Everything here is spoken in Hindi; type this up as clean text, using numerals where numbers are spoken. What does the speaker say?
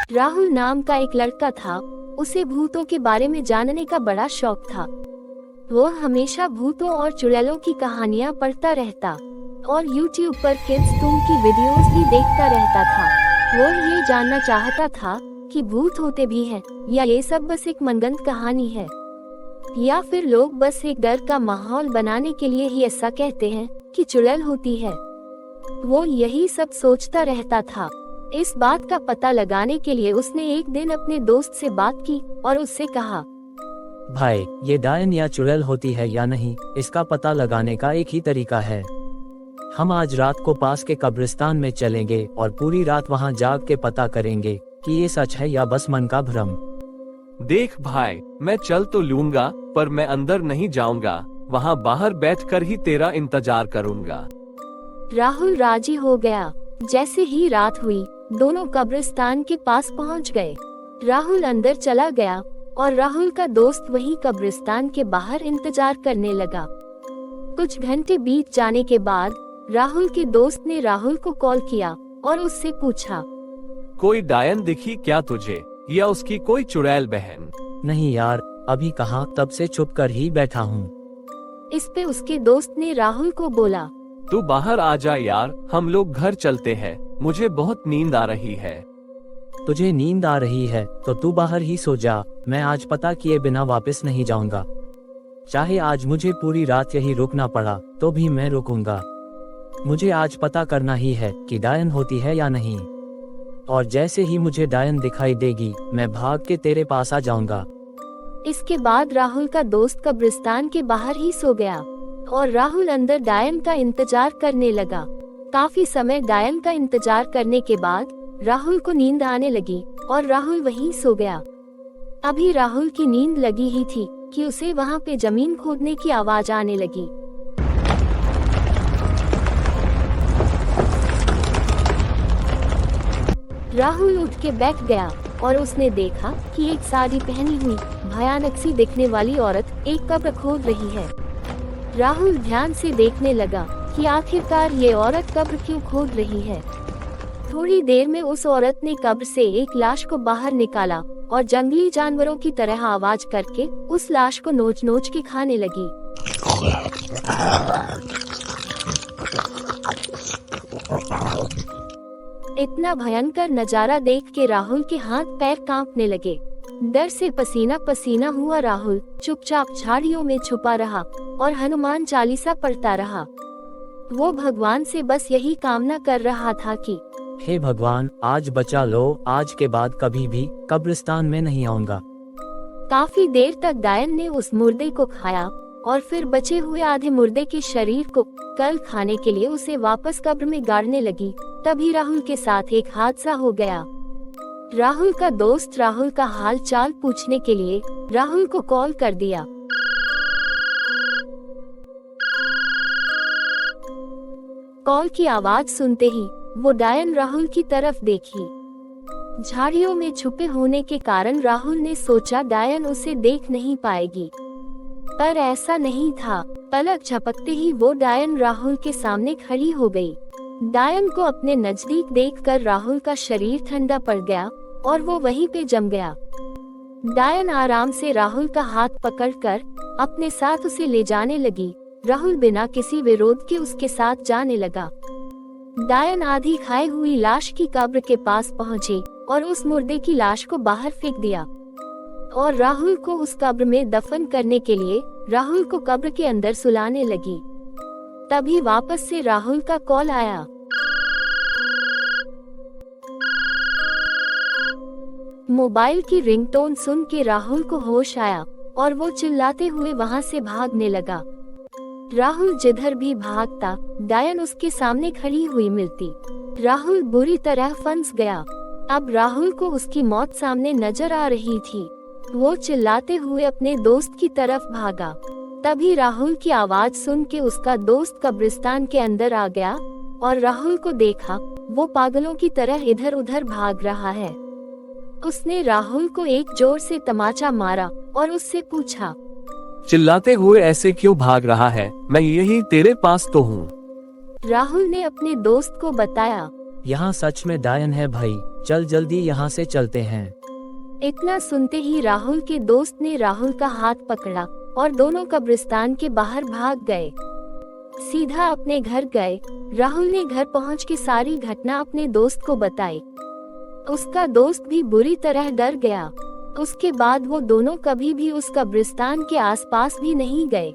राहुल नाम का एक लड़का था। उसे भूतों के बारे में जानने का बड़ा शौक था। वो हमेशा भूतों और चुड़ैलों की कहानियाँ पढ़ता रहता और YouTube पर किड्स तुम की वीडियोस भी देखता रहता था। वो ये जानना चाहता था कि भूत होते भी हैं या ये सब बस एक मनगढ़ंत कहानी है, या फिर लोग बस एक डर का माहौल बनाने के लिए ही ऐसा कहते हैं कि चुड़ैल होती है। वो यही सब सोचता रहता था। इस बात का पता लगाने के लिए उसने एक दिन अपने दोस्त से बात की और उससे कहा, भाई, ये डायन या चुड़ैल होती है या नहीं, इसका पता लगाने का एक ही तरीका है। हम आज रात को पास के कब्रिस्तान में चलेंगे और पूरी रात वहाँ जाग के पता करेंगे कि ये सच है या बस मन का भ्रम। देख भाई, मैं चल तो लूंगा पर मैं अंदर नहीं जाऊंगा, वहाँ बाहर बैठकर ही तेरा इंतजार करूंगा। राहुल राजी हो गया। जैसे ही रात हुई, दोनों कब्रिस्तान के पास पहुंच गए। राहुल अंदर चला गया और राहुल का दोस्त वही कब्रिस्तान के बाहर इंतजार करने लगा। कुछ घंटे बीत जाने के बाद राहुल के दोस्त ने राहुल को कॉल किया और उससे पूछा, कोई डायन दिखी क्या तुझे, या उसकी कोई चुड़ैल बहन? नहीं यार, अभी कहाँ, तब से छुप कर ही बैठा हूँ। इस पे उसके दोस्त ने राहुल को बोला, तू बाहर आ जा यार, हम लोग घर चलते हैं, मुझे बहुत नींद आ रही है। तुझे नींद आ रही है तो तू बाहर ही सो जा, मैं आज पता किए बिना वापस नहीं जाऊंगा। चाहे आज मुझे पूरी रात यही रुकना पड़ा तो भी मैं रुकूंगा। मुझे आज पता करना ही है कि डायन होती है या नहीं, और जैसे ही मुझे डायन दिखाई देगी मैं भाग के तेरे पास आ जाऊंगा। इसके बाद राहुल का दोस्त कब्रिस्तान के बाहर ही सो गया और राहुल अंदर डायन का इंतजार करने लगा। काफी समय डायन का इंतजार करने के बाद राहुल को नींद आने लगी और राहुल वहीं सो गया। अभी राहुल की नींद लगी ही थी कि उसे वहाँ पे जमीन खोदने की आवाज आने लगी। राहुल उठ के बैठ गया और उसने देखा कि एक साड़ी पहनी हुई भयानक सी दिखने वाली औरत एक कब्र खोद रही है। राहुल ध्यान से देखने लगा कि आखिरकार ये औरत कब्र क्यों खोद रही है। थोड़ी देर में उस औरत ने कब्र से एक लाश को बाहर निकाला और जंगली जानवरों की तरह आवाज करके उस लाश को नोच नोच के खाने लगी। इतना भयंकर नजारा देख के राहुल के हाथ पैर कांपने लगे। डर से पसीना पसीना हुआ राहुल चुपचाप झाड़ियों में छुपा रहा और हनुमान चालीसा पढ़ता रहा। वो भगवान से बस यही कामना कर रहा था कि हे भगवान, आज बचा लो, आज के बाद कभी भी कब्रिस्तान में नहीं आऊंगा। काफी देर तक डायन ने उस मुर्दे को खाया और फिर बचे हुए आधे मुर्दे के शरीर को कल खाने के लिए उसे वापस कब्र में गाड़ने लगी। तभी राहुल के साथ एक हादसा हो गया। राहुल का दोस्त राहुल का हाल चाल पूछने के लिए राहुल को कॉल कर दिया। कॉल की आवाज सुनते ही वो डायन राहुल की तरफ देखी। झाड़ियों में छुपे होने के कारण राहुल ने सोचा डायन उसे देख नहीं पाएगी, पर ऐसा नहीं था। पलक झपकते ही वो डायन राहुल के सामने खड़ी हो गई। डायन को अपने नजदीक देखकर राहुल का शरीर ठंडा पड़ गया और वो वहीं पे जम गया। डायन आराम से राहुल का हाथ पकड़कर अपने साथ उसे ले जाने लगी। राहुल बिना किसी विरोध के उसके साथ जाने लगा। डायन आधी खाई हुई लाश की कब्र के पास पहुंची और उस मुर्दे की लाश को बाहर फेंक दिया और राहुल को उस कब्र में दफन करने के लिए राहुल को कब्र के अंदर सुलाने लगी। तभी वापस से राहुल का कॉल आया। मोबाइल की रिंगटोन सुन के राहुल को होश आया और वो चिल्लाते हुए वहाँ से भागने लगा। राहुल जिधर भी भागता डायन उसके सामने खड़ी हुई मिलती। राहुल बुरी तरह फंस गया। अब राहुल को उसकी मौत सामने नजर आ रही थी। वो चिल्लाते हुए अपने दोस्त की तरफ भागा। तभी राहुल की आवाज सुन के उसका दोस्त कब्रिस्तान के अंदर आ गया और राहुल को देखा वो पागलों की तरह इधर उधर भाग रहा है। उसने राहुल को एक जोर से तमाचा मारा और उससे पूछा, चिल्लाते हुए ऐसे क्यों भाग रहा है, मैं यही तेरे पास तो हूँ। राहुल ने अपने दोस्त को बताया, यहाँ सच में डायन है भाई, चल जल्दी यहाँ से चलते हैं। इतना सुनते ही राहुल के दोस्त ने राहुल का हाथ पकड़ा और दोनों कब्रिस्तान के बाहर भाग गए। सीधा अपने घर गए। राहुल ने घर पहुंच के सारी घटना अपने दोस्त को बताई। उसका दोस्त भी बुरी तरह डर गया। उसके बाद वो दोनों कभी भी उस कब्रिस्तान के आसपास भी नहीं गए।